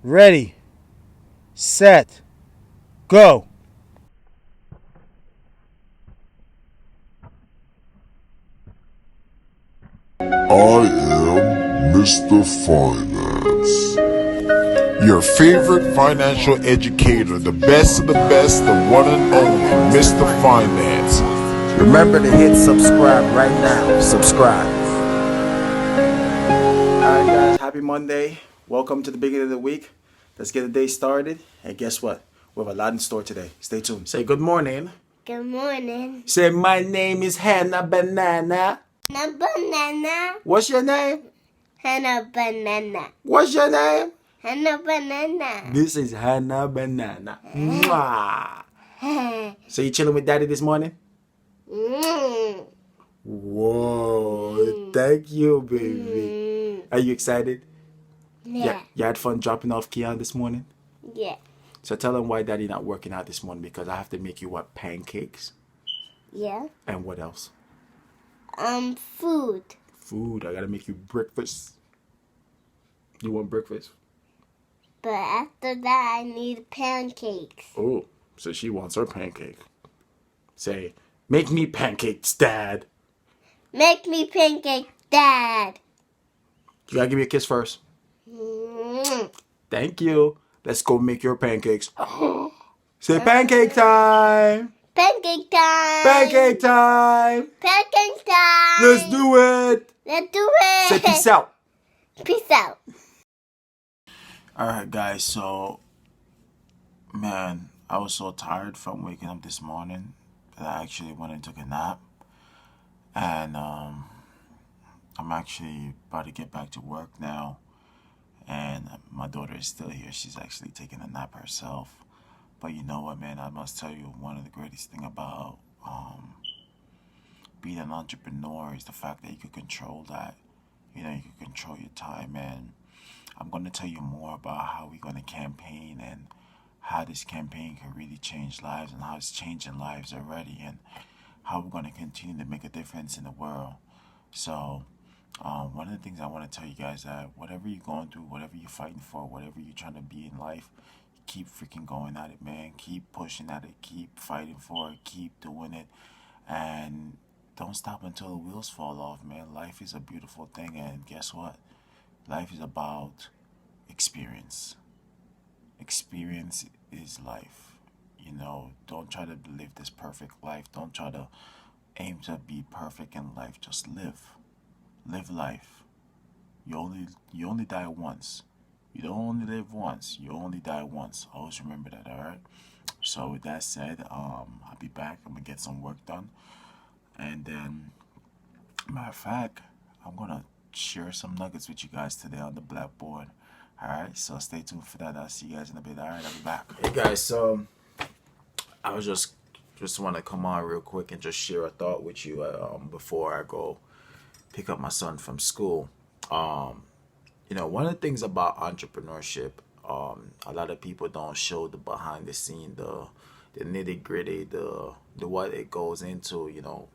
Ready, set, go. I am Mr. Finance, your favorite financial educator, the best of the best, the one and only Mr. Finance. Remember to hit subscribe right now. Subscribe. Alright, guys, happy Monday. Welcome to the beginning of the week. Let's get the day started. And guess what? We have a lot in store today. Stay tuned. Say good morning. Good morning. Say, my name is Hannah Banana. Hannah Banana. What's your name? Hannah Banana. What's your name? Hannah Banana. This is Hannah Banana. Mwah. So you chilling with daddy this morning? Mm. Whoa, thank you, baby. Are you excited? Yeah. You had fun dropping off Keon this morning? Yeah. So tell him why daddy not working out this morning, because I have to make you what, pancakes? Yeah. And what else? Food. Food. I gotta make you breakfast. You want breakfast? But after that, I need pancakes. Oh, so she wants her pancake. Say, make me pancakes, Dad. Make me pancake, Dad. You gotta give me a kiss first. Mm. Thank you. Let's go make your pancakes. Say pancake time. Pancake time. Pancake time. Pancake time. Let's do it. Let's do it. Say peace out. Peace out. Alright, guys, so, man, I was so tired from waking up this morning that I actually went and took a nap. And I'm actually about to get back to work now. And my daughter is still here. She's actually taking a nap herself. But you know what, man, I must tell you, one of the greatest thing about being an entrepreneur is the fact that you can control that. You know, you can control your time. And I'm going to tell you more about how we're going to campaign and how this campaign can really change lives and how it's changing lives already and how we're going to continue to make a difference in the world. So, one of the things I want to tell you guys that whatever you're going through, whatever you're fighting for, whatever you're trying to be in life, keep freaking going at it, man. Keep pushing at it. Keep fighting for it. Keep doing it. And don't stop until the wheels fall off, man. Life is a beautiful thing. And guess what? Life is about experience. Experience is life. You know, don't try to live this perfect life. Don't try to aim to be perfect in life. Just live. Live life. You only die once. You don't only live once. You only die once. Always remember that, alright? So with that said, I'll be back. I'm gonna get some work done. And then, matter of fact, I'm gonna share some nuggets with you guys today on the blackboard. Alright, so stay tuned for that. I'll see you guys in a bit. Alright, I'll be back. Hey guys, so I was just want to come on real quick and just share a thought with you before I go pick up my son from school. You know, one of the things about entrepreneurship, a lot of people don't show the behind the scene, the nitty gritty, the what it goes into. You know,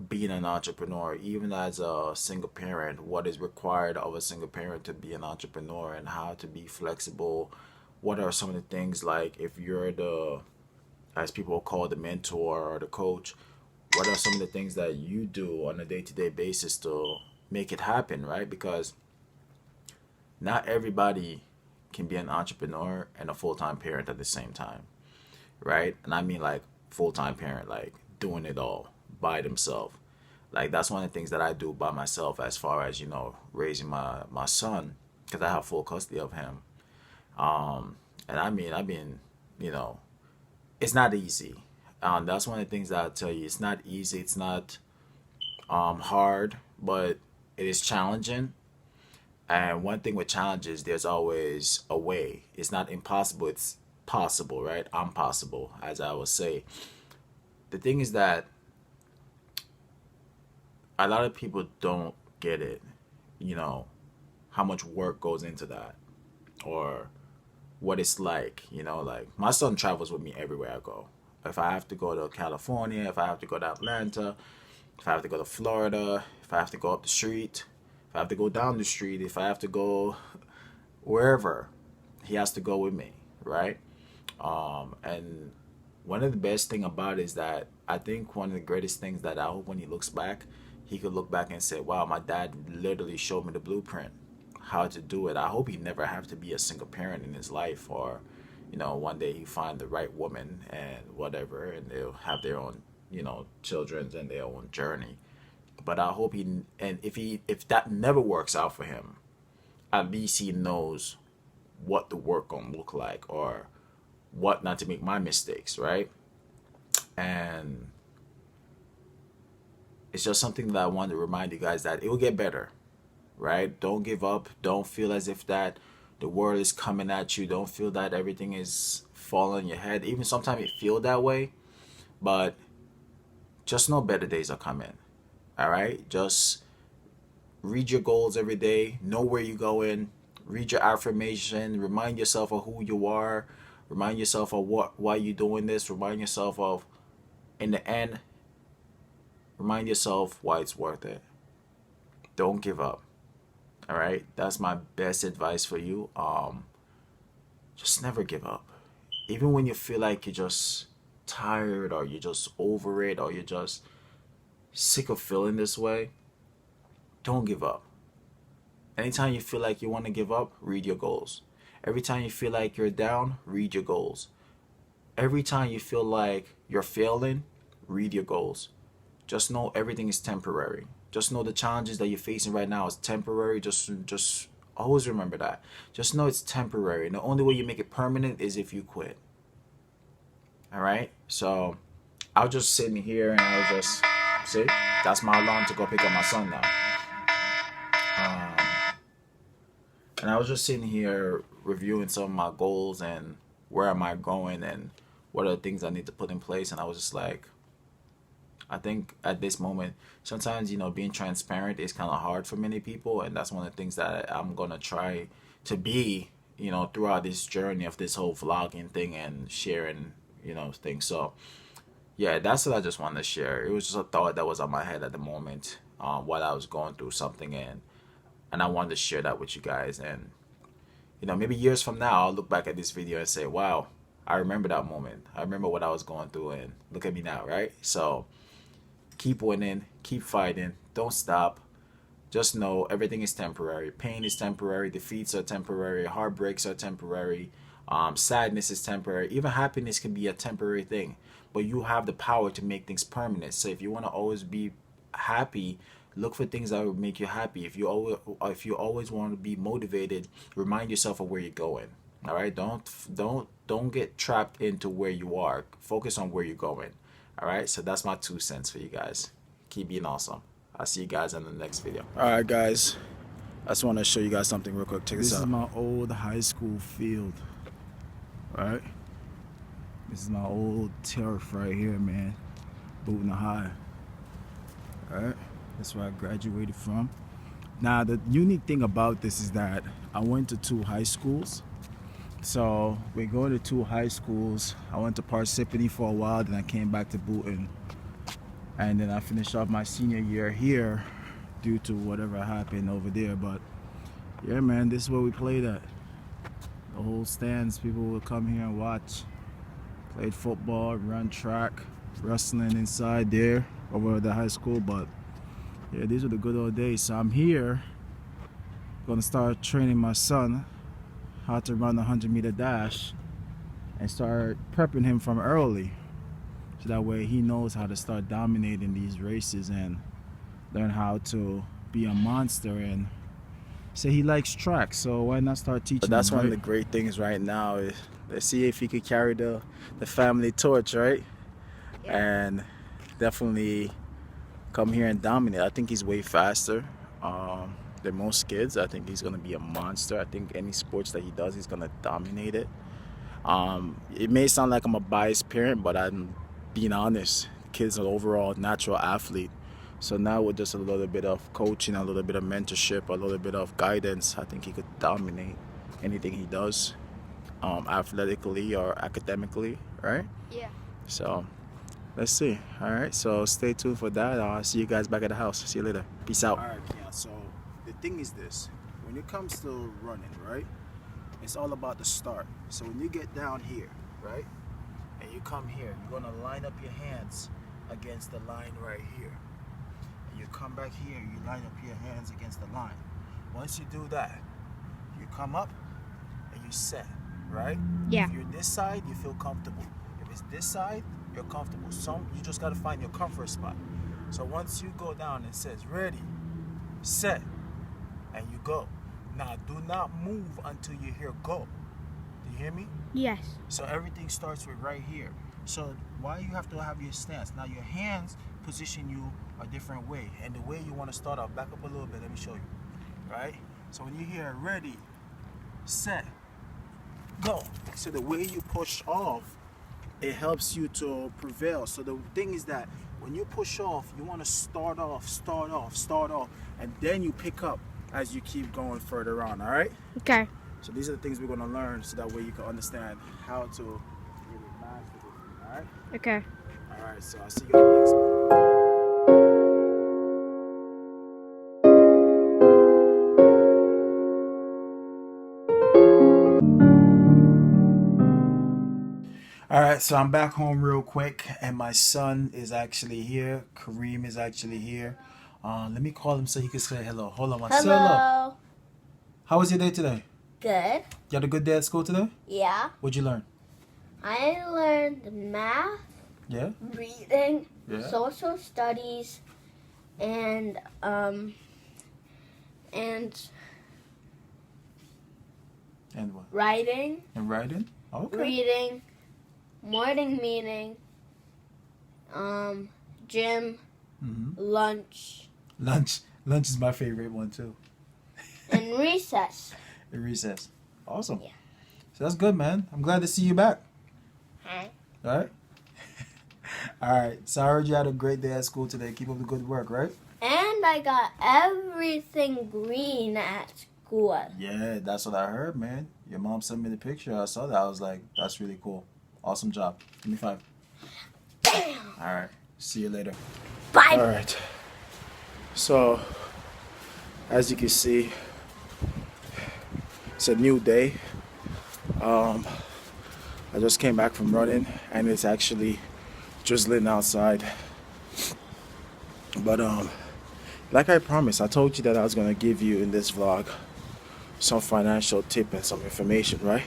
being an entrepreneur, even as a single parent, what is required of a single parent to be an entrepreneur and how to be flexible. What are some of the things, like if you're the, as people call, the mentor or the coach, what are some of the things that you do on a day-to-day basis to make it happen, right? Because not everybody can be an entrepreneur and a full-time parent at the same time, right? And I mean like full-time parent, like doing it all by themselves. Like that's one of the things that I do by myself as far as, you know, raising my son, because I have full custody of him. And I mean, I've been, you know, it's not easy. That's one of the things that I'll tell you. It's not easy. It's not hard, but it is challenging. And one thing with challenges, there's always a way. It's not impossible. It's possible, right? I'm possible, as I would say. The thing is that a lot of people don't get it, you know, how much work goes into that or what it's like, you know, like my son travels with me everywhere I go. If I have to go to California, if I have to go to Atlanta, if I have to go to Florida, if I have to go up the street, if I have to go down the street, if I have to go wherever, he has to go with me, right? And one of the best thing about it is that I think one of the greatest things that I hope when he looks back, he could look back and say, wow, my dad literally showed me the blueprint, how to do it. I hope he never have to be a single parent in his life, or, you know, one day he find the right woman and whatever, and they'll have their own, you know, children and their own journey. But I hope he, and if that never works out for him, at least he knows what the work gonna look like, or what not to make my mistakes, right? And it's just something that I wanted to remind you guys that it will get better, right? Don't give up. Don't feel as if that the world is coming at you. Don't feel that everything is falling on your head. Even sometimes it feel that way, but just know better days are coming. All right? Just read your goals every day. Know where you're going. Read your affirmation. Remind yourself of who you are. Remind yourself of why you're doing this. Remind yourself of, in the end, remind yourself why it's worth it. Don't give up. All right? That's my best advice for you. Just never give up. Even when you feel like you're just tired, or you're just over it, or you're just sick of feeling this way, don't give up. Anytime you feel like you want to give up, read your goals. Every time you feel like you're down, read your goals. Every time you feel like you're failing, read your goals. Just know everything is temporary. Just know the challenges that you're facing right now is temporary. Just always remember that. Just know it's temporary. And the only way you make it permanent is if you quit. All right? So I was just sitting here and I was just, see, that's my alarm to go pick up my son now. And I was just sitting here reviewing some of my goals and where am I going and what are the things I need to put in place. And I was just like, I think at this moment, sometimes, you know, being transparent is kind of hard for many people. And that's one of the things that I'm going to try to be, you know, throughout this journey of this whole vlogging thing and sharing, you know, things. So, yeah, that's what I just wanted to share. It was just a thought that was on my head at the moment while I was going through something. And I wanted to share that with you guys. And, you know, maybe years from now, I'll look back at this video and say, wow, I remember that moment. I remember what I was going through, and look at me now, right? So keep winning, keep fighting, don't stop. Just know everything is temporary. Pain is temporary, defeats are temporary, heartbreaks are temporary, sadness is temporary. Even happiness can be a temporary thing, but you have the power to make things permanent. So if you want to always be happy, look for things that will make you happy. If you always want to be motivated, remind yourself of where you're going. All right, don't get trapped into where you are. Focus on where you're going. All right, so that's my 2 cents for you guys. Keep being awesome. I'll see you guys in the next video. All right, guys, I just want to show you guys something real quick. Check this out. This is my old high school field. All right, this is my old turf right here, man. Booting High. All right. That's where I graduated from. Now, the unique thing about this is that I went to 2 high schools. So we go to 2 high schools. I went to Parsippany for a while, then I came back to Boonton. And then I finished off my senior year here due to whatever happened over there. But yeah, man, this is where we played at. The whole stands, people would come here and watch. Played football, run track, wrestling inside there over at the high school. But yeah, these are the good old days. So I'm here, gonna start training my son how to run the 100-meter dash and start prepping him from early, so that way he knows how to start dominating these races and learn how to be a monster. And say he likes track, so why not start teaching him? That's one of the great things right now. Let's see if he could carry the family torch, right? Yeah. And definitely come here and dominate. I think he's way faster than most kids. I think he's gonna be a monster. I think any sports that he does, he's gonna dominate it. It may sound like I'm a biased parent, but I'm being honest. The kid's an overall natural athlete. So now with just a little bit of coaching, a little bit of mentorship, a little bit of guidance, I think he could dominate anything he does, athletically or academically, right? Yeah. So let's see. All right, so stay tuned for that. I'll see you guys back at the house. See you later. Peace out. All right, yeah, so the thing is this. When it comes to running, right, It's all about the start. So when you get down here, right, and you come here, you're gonna line up your hands against the line right here. And you come back here, you line up your hands against the line. Once you do that, you come up and you set, right? Yeah. If you're this side, you feel comfortable. If it's this side, you're comfortable. You just gotta find your comfort spot. So once you go down, it says ready, set, and you go. Now do not move until you hear go. Do you hear me? Yes. So everything starts with right here. So why you have to have your stance? Now your hands position you a different way. And the way you want to start off, back up a little bit, let me show you. Right? So when you hear ready, set, go. So the way you push off, it helps you to prevail. So the thing is that when you push off, you want to start off, and then you pick up as you keep going further on, all right? Okay. So these are the things we're going to learn so that way you can understand how to really master this, all right? Okay. All right, so I'll see you on the next one. All right, so I'm back home real quick, and my son is actually here. Kareem is actually here. Let me call him so he can say hello. Hold on, say hello. Hello. How was your day today? Good. You had a good day at school today? Yeah. What'd you learn? I learned math, Yeah? reading, Yeah. social studies, and And what? writing, And writing? Okay. reading, morning meeting, gym, Mm-hmm. lunch, Lunch is my favorite one too. and recess. And recess. Awesome. Yeah. So that's good, man. I'm glad to see you back. Hi. All right? All right. So I heard you had a great day at school today. Keep up the good work, right? And I got everything green at school. Yeah, that's what I heard, man. Your mom sent me the picture. I saw that. I was like, that's really cool. Awesome job. Give me 5. All right. See you later. Bye. All right. So, as you can see, it's a new day. I just came back from running, and it's actually drizzling outside. But like I promised, I told you that I was gonna give you in this vlog some financial tip and some information, right?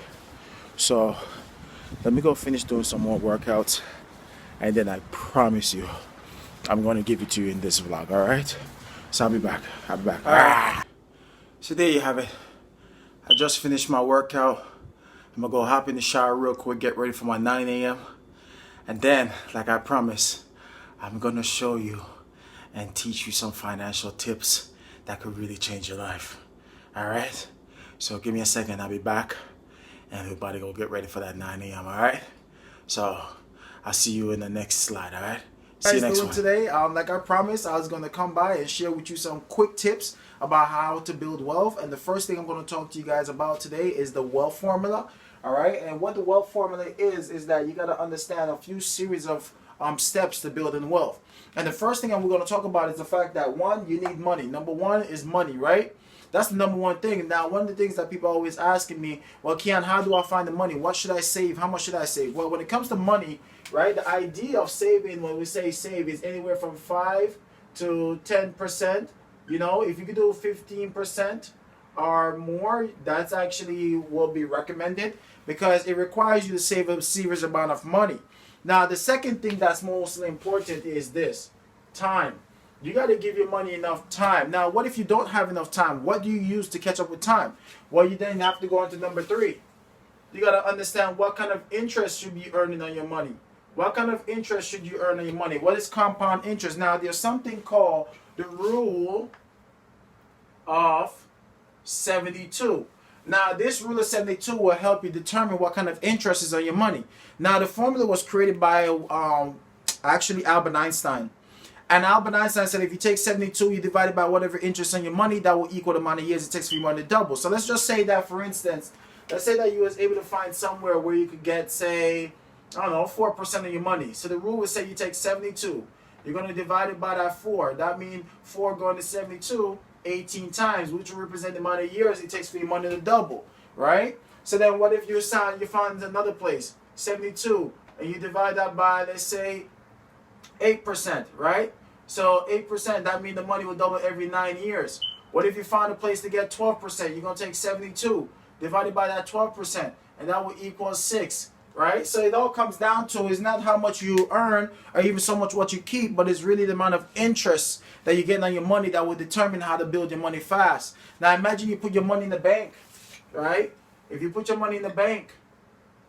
So let me go finish doing some more workouts, and then I promise you I'm gonna give it to you in this vlog. All right? So I'll be back. All right. So there you have it. I just finished my workout. I'm gonna go hop in the shower real quick, get ready for my 9 a.m. And then, like I promised, I'm gonna show you and teach you some financial tips that could really change your life. All right? So give me a second, I'll be back. And we're about to go get ready for that 9 a.m., all right? So I'll see you in the next slide, all right? See you next one. Today, like I promised, I was going to come by and share with you some quick tips about how to build wealth. And the first thing I'm going to talk to you guys about today is the wealth formula, all right? And what the wealth formula is that you got to understand a few series of steps to building wealth. And the first thing we're going to talk about is the fact that, one, you need money. Number one is money, right? That's the number one thing. Now, one of the things that people are always asking me, well, Keon, how do I find the money? What should I save? How much should I save? Well, when it comes to money, right, the idea of saving, when we say save, is anywhere from 5 to 10%. You know, if you could do 15% or more, that's actually will be recommended because it requires you to save a serious amount of money. Now, the second thing that's mostly important is this: time. You got to give your money enough time. Now, what if you don't have enough time? What do you use to catch up with time? Well, you then have to go on to number 3. You got to understand what kind of interest should be earning on your money. What kind of interest should you earn on your money? What is compound interest? Now, there's something called the rule of 72. Now, this rule of 72 will help you determine what kind of interest is on your money. Now, the formula was created by actually Albert Einstein. And Albert Einstein said if you take 72, you divide it by whatever interest on your money, that will equal the amount of years it takes for your money to double. So let's just say that, for instance, let's say that you was able to find somewhere where you could get, say, I don't know, 4% of your money. So the rule would say you take 72. You're going to divide it by that 4. That means 4 going to 72, 18 times, which will represent the amount of years it takes for your money to double, right? So then what if you find another place, 72, and you divide that by, let's say, 8%, right? So 8%, that means the money will double every 9 years. What if you find a place to get 12%? You're going to take 72 divided by that 12%, and that will equal 6, right? So it all comes down to is not how much you earn or even so much what you keep, but it's really the amount of interest that you get on your money that will determine how to build your money fast. Now imagine you put your money in the bank, right? If you put your money in the bank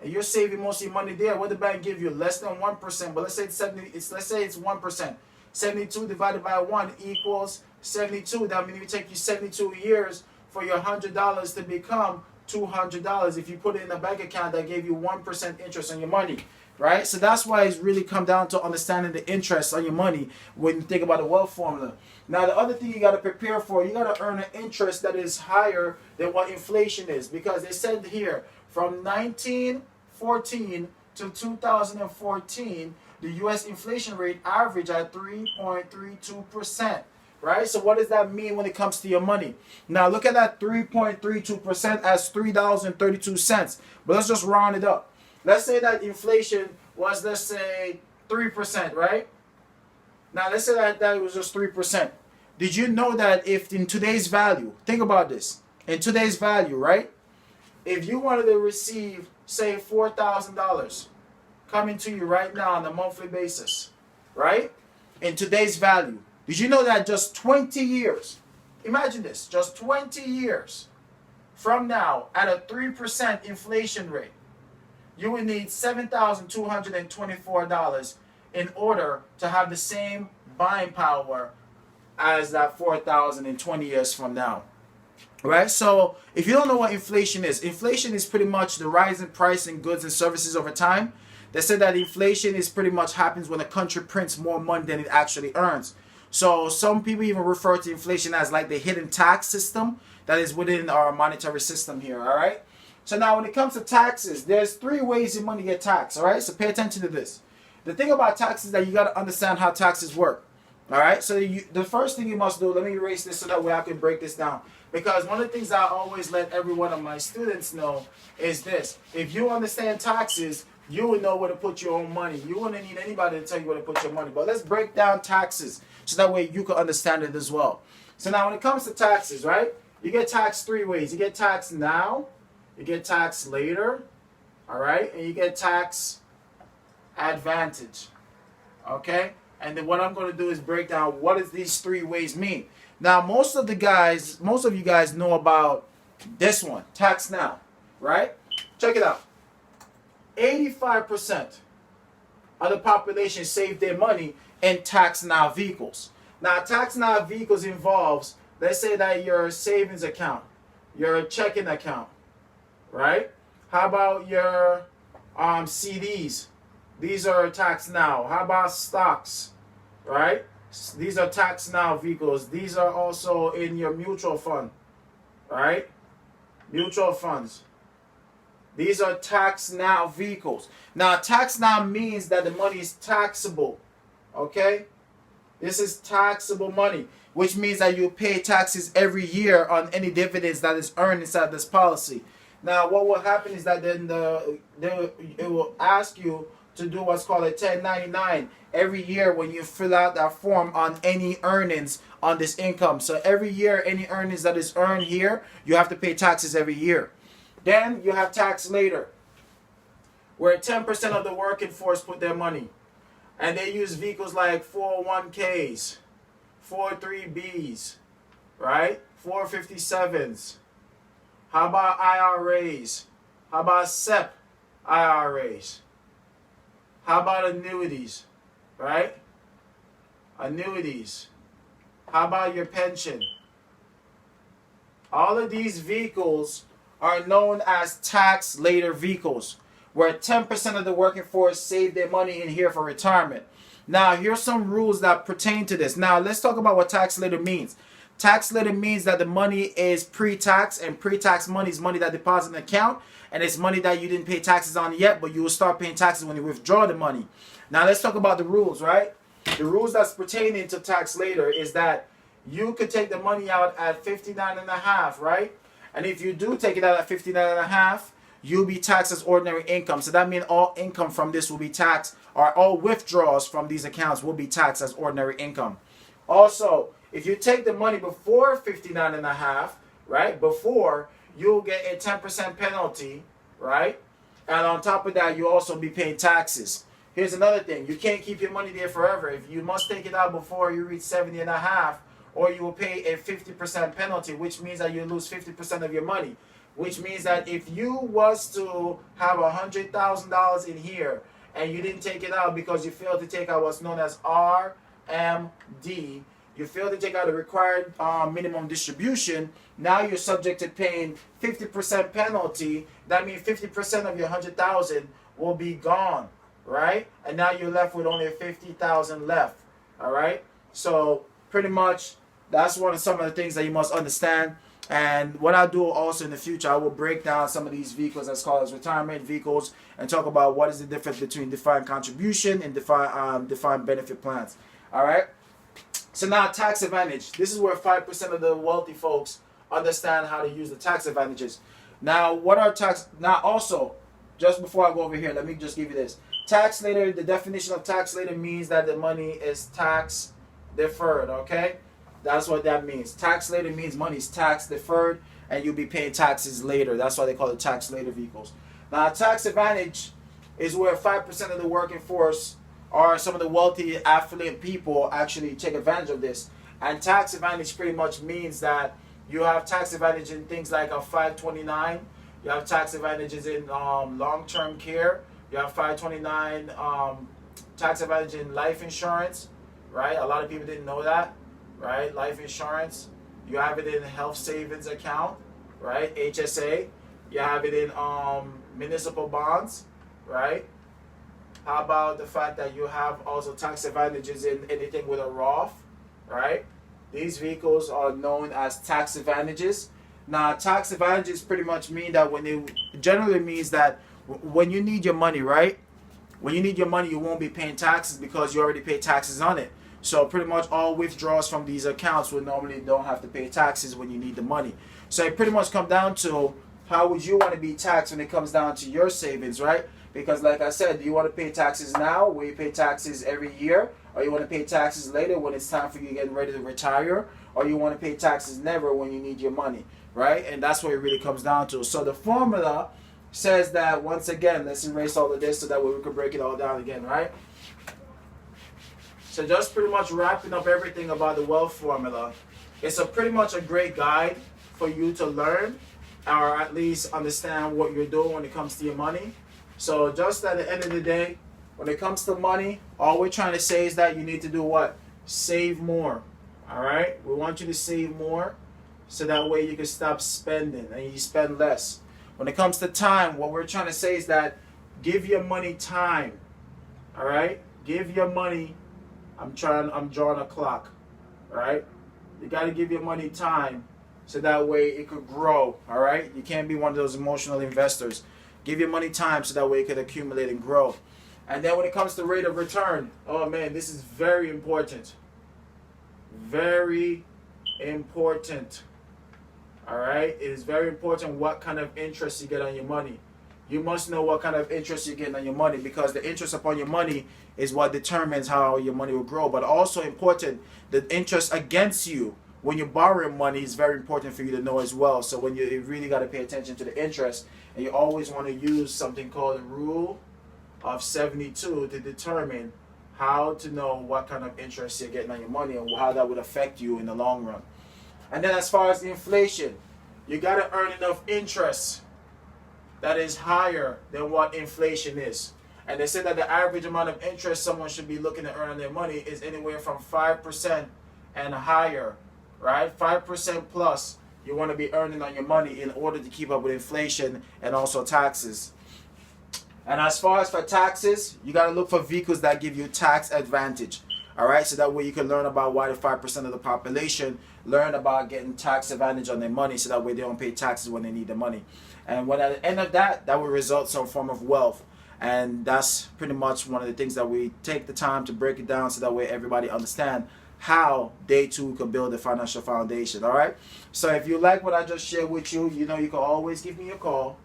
and you're saving most of your money there, what the bank give you? Less than 1%, but let's say it's 1%. 72 divided by 1 equals 72. That means it will take you 72 years for your $100 to become $200 if you put it in a bank account that gave you 1% interest on your money, right? So that's why it's really come down to understanding the interest on your money when you think about the wealth formula. Now, the other thing you got to prepare for, you got to earn an interest that is higher than what inflation is, because they said here from 1914 to 2014, the U.S. inflation rate averaged at 3.32%. Right? So what does that mean when it comes to your money? Now look at that 3.32% as $3.32. But let's just round it up. Let's say that inflation was, let's say, 3%, right? Now let's say that it was just 3%. Did you know that if in today's value, think about this, in today's value, right? If you wanted to receive, say, $4,000 coming to you right now on a monthly basis, right? In today's value, did you know that just 20 years, imagine this, just 20 years from now at a 3% inflation rate, you would need $7,224 in order to have the same buying power as that 4,000 in 20 years from now. Right? So if you don't know what inflation is pretty much the rise in price in goods and services over time. They said that inflation is pretty much happens when a country prints more money than it actually earns. So some people even refer to inflation as like the hidden tax system that is within our monetary system here, all right? So now when it comes to taxes, there's 3 ways your money get taxed, all right? So pay attention to this. The thing about taxes is that you got to understand how taxes work, all right? So the first thing you must do, let me erase this so that way I can break this down. Because one of the things I always let every one of my students know is this. If you understand taxes, you would know where to put your own money. You wouldn't need anybody to tell you where to put your money. But let's break down taxes so that way you can understand it as well. So now when it comes to taxes, right? You get taxed 3 ways. You get taxed now, you get taxed later, all right? And you get tax advantage, okay? And then what I'm going to do is break down what does these 3 ways mean. Now, most of you guys know about this one, tax now, right? Check it out. 85% of the population save their money in tax now vehicles. Now, tax now vehicles involves, let's say that your savings account, your checking account, right? How about your CDs? These are tax now. How about stocks, right? These are tax now vehicles. These are also in your mutual fund, right? Mutual funds. These are tax now vehicles. Now, tax now means that the money is taxable, okay? This is taxable money, which means that you pay taxes every year on any dividends that is earned inside this policy. Now, what will happen is that then it will ask you to do what's called a 1099 every year when you fill out that form on any earnings on this income. So every year, any earnings that is earned here, you have to pay taxes every year. Then you have tax later, where 10% of the working force put their money. And they use vehicles like 401ks, 403bs, right? 457s. How about IRAs? How about SEP IRAs? How about annuities, right? Annuities. How about your pension? All of these vehicles are known as tax later vehicles, where 10% of the working force save their money in here for retirement. Now, here's some rules that pertain to this. Now, let's talk about what tax later means. Tax later means that the money is pre-tax, and pre-tax money is money that deposits in an account, and it's money that you didn't pay taxes on yet, but you will start paying taxes when you withdraw the money. Now, let's talk about the rules, right? The rules that's pertaining to tax later is that you could take the money out at 59.5, right? And if you do take it out at 59.5, you'll be taxed as ordinary income. So that means all income from this will be taxed, or all withdrawals from these accounts will be taxed as ordinary income. Also, if you take the money before 59 and a half, right, before, you'll get a 10% penalty, right? And on top of that, you'll also be paying taxes. Here's another thing. You can't keep your money there forever. If you must take it out before you reach 70 and a half, or you will pay a 50% penalty, which means that you lose 50% of your money. Which means that if you was to have $100,000 in here and you didn't take it out because you failed to take out what's known as RMD, you failed to take out the required minimum distribution, now you're subject to paying 50% penalty. That means 50% of your 100,000 will be gone, right? And now you're left with only 50,000 left, all right? So pretty much that's some of the things that you must understand. And what I'll do also in the future, I will break down some of these vehicles that's called as retirement vehicles and talk about what is the difference between defined contribution and defined benefit plans. All right. So now tax advantage. This is where 5% of the wealthy folks understand how to use the tax advantages. Now, what are tax? Now, also, just before I go over here, let me just give you this. Tax later. The definition of tax later means that the money is tax deferred. Okay. That's what that means. Tax later means money is tax deferred and you'll be paying taxes later. That's why they call it tax later vehicles. Now, tax advantage is where 5% of the working force or some of the wealthy, affluent people actually take advantage of this. And tax advantage pretty much means that you have tax advantage in things like a 529. You have tax advantages in long-term care. You have 529 tax advantage in life insurance, right? A lot of people didn't know that. Right, life insurance. You have it in health savings account, right? HSA. You have it in municipal bonds, right? How about the fact that you have also tax advantages in anything with a Roth, right? These vehicles are known as tax advantages. Now, tax advantages pretty much mean that generally means that when you need your money, right? When you need your money, you won't be paying taxes because you already pay taxes on it. So pretty much all withdrawals from these accounts would normally don't have to pay taxes when you need the money. So it pretty much come down to how would you want to be taxed when it comes down to your savings, right? Because like I said, do you want to pay taxes now where you pay taxes every year? Or you want to pay taxes later when it's time for you getting ready to retire? Or you want to pay taxes never when you need your money, right? And that's what it really comes down to. So the formula says that, once again, let's erase all of this so that way we can break it all down again, right? So just pretty much wrapping up everything about the wealth formula. It's pretty much a great guide for you to learn or at least understand what you're doing when it comes to your money. So just at the end of the day, when it comes to money, all we're trying to say is that you need to do what? Save more. All right? We want you to save more so that way you can stop spending and you spend less. When it comes to time, what we're trying to say is that give your money time. All right? Give your money. I'm drawing a clock, all right? You got to give your money time so that way it could grow, all right? You can't be one of those emotional investors. Give your money time so that way it can accumulate and grow. And then when it comes to rate of return, oh man, this is very important. Very important, all right? It is very important what kind of interest you get on your money. You must know what kind of interest you're getting on your money because the interest upon your money is what determines how your money will grow. But also important, the interest against you when you're borrowing money is very important for you to know as well. So when you really got to pay attention to the interest, and you always want to use something called the rule of 72 to determine how to know what kind of interest you're getting on your money and how that would affect you in the long run. And then as far as the inflation, you got to earn enough interest that is higher than what inflation is. And they say that the average amount of interest someone should be looking to earn on their money is anywhere from 5% and higher, right? 5% plus you want to be earning on your money in order to keep up with inflation and also taxes. And as far as for taxes, you got to look for vehicles that give you tax advantage. All right, so that way you can learn about why the 5% of the population learn about getting tax advantage on their money so that way they don't pay taxes when they need the money. And when at the end of that, that will result some form of wealth. And that's pretty much one of the things that we take the time to break it down so that way everybody understand how they too can build a financial foundation. All right, so if you like what I just shared with you, you know you can always give me a call.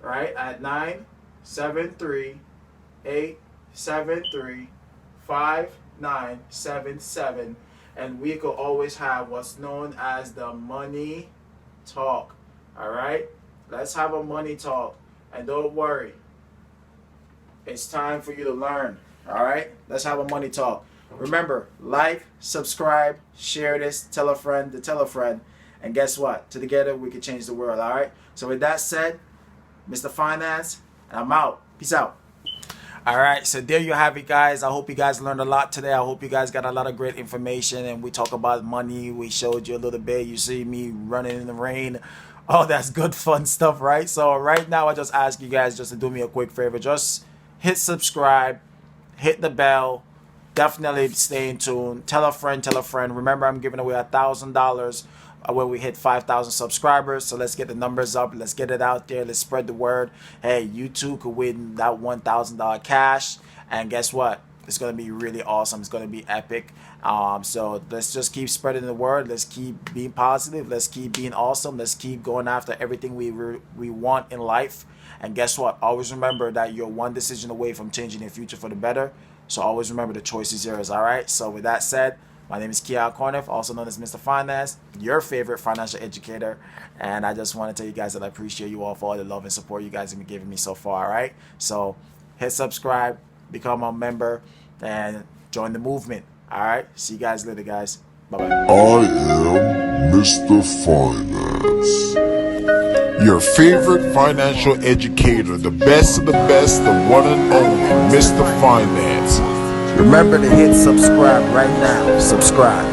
right, at 973-873-5977. And we could always have what's known as the money talk. All right, let's have a money talk. And don't worry, it's time for you to learn. All right, let's have a money talk. Remember, like, subscribe, share this, tell a friend to tell a friend. And guess what? Together we can change the world. All right. So with that said, Mr. Finance, and I'm out. Peace out. All right, so there you have it, guys. I hope you guys learned a lot today. I hope you guys got a lot of great information, and we talk about money. We showed you a little bit. You see me running in the rain. Oh, that's good, fun stuff, right? So right now, I just ask you guys just to do me a quick favor. Just hit subscribe, hit the bell. Definitely stay in tune. Tell a friend, tell a friend. Remember, I'm giving away $1,000 when we hit 5,000 subscribers. So let's get the numbers up. Let's get it out there. Let's spread the word. Hey, you too could win that $1,000 cash. And guess what? It's going to be really awesome. It's going to be epic. So let's just keep spreading the word. Let's keep being positive. Let's keep being awesome. Let's keep going after everything we want in life. And guess what? Always remember that you're one decision away from changing your future for the better. So always remember the choice is yours. All right. So with that said, my name is Kia Corneff, also known as Mr. Finance, your favorite financial educator. And I just want to tell you guys that I appreciate you all for all the love and support you guys have been giving me so far. All right. So hit subscribe, become a member, and join the movement. All right. See you guys later, guys. Bye-bye. I am Mr. Finance, your favorite financial educator, the best of the best, the one and only Mr. Finance. Remember to hit subscribe right now. Subscribe.